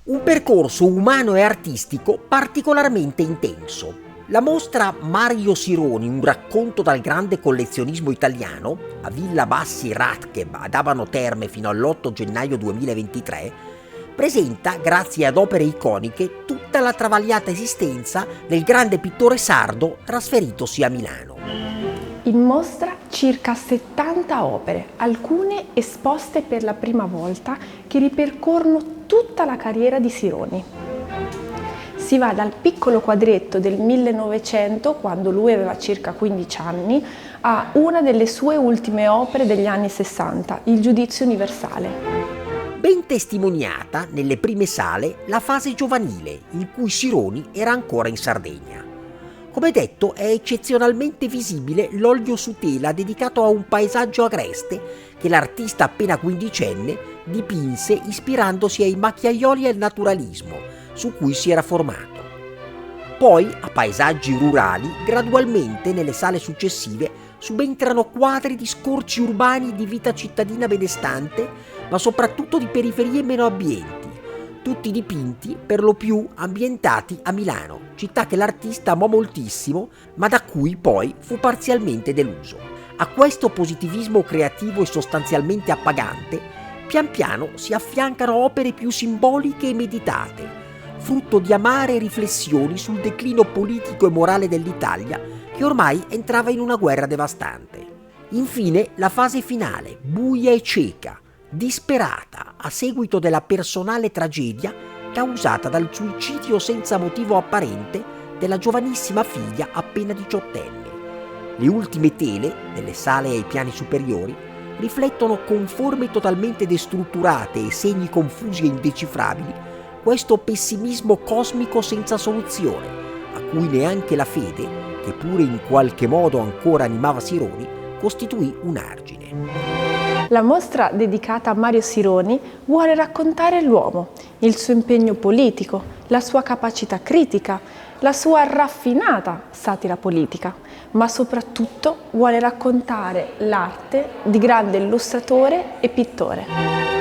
Un percorso umano e artistico particolarmente intenso. La mostra Mario Sironi, un racconto dal grande collezionismo italiano, a Villa Bassi Ratkeb ad Abano Terme fino all'8 gennaio 2023, presenta, grazie ad opere iconiche, tutta la travagliata esistenza del grande pittore sardo trasferitosi a Milano. In mostra circa 70 opere, alcune esposte per la prima volta, che ripercorrono tutta la carriera di Sironi. Si va dal piccolo quadretto del 1900, quando lui aveva circa 15 anni, a una delle sue ultime opere degli anni 60, Il Giudizio Universale. Ben testimoniata nelle prime sale la fase giovanile in cui Sironi era ancora in Sardegna. Come detto, è eccezionalmente visibile l'olio su tela dedicato a un paesaggio agreste che l'artista appena quindicenne dipinse ispirandosi ai macchiaioli e al naturalismo su cui si era formato. Poi, a paesaggi rurali, gradualmente nelle sale successive subentrano quadri di scorci urbani di vita cittadina benestante, ma soprattutto di periferie meno abbienti, tutti dipinti per lo più ambientati a Milano, città che l'artista amò moltissimo, ma da cui poi fu parzialmente deluso. A questo positivismo creativo e sostanzialmente appagante, pian piano si affiancano opere più simboliche e meditate, frutto di amare riflessioni sul declino politico e morale dell'Italia, che ormai entrava in una guerra devastante. Infine, la fase finale, buia e cieca, disperata a seguito della personale tragedia causata dal suicidio senza motivo apparente della giovanissima figlia appena diciottenne. Le ultime tele, nelle sale ai piani superiori, riflettono con forme totalmente destrutturate e segni confusi e indecifrabili questo pessimismo cosmico senza soluzione, a cui neanche la fede, che pure in qualche modo ancora animava Sironi, costituì un argine. La mostra dedicata a Mario Sironi vuole raccontare l'uomo, il suo impegno politico, la sua capacità critica, la sua raffinata satira politica, ma soprattutto vuole raccontare l'arte di grande illustratore e pittore.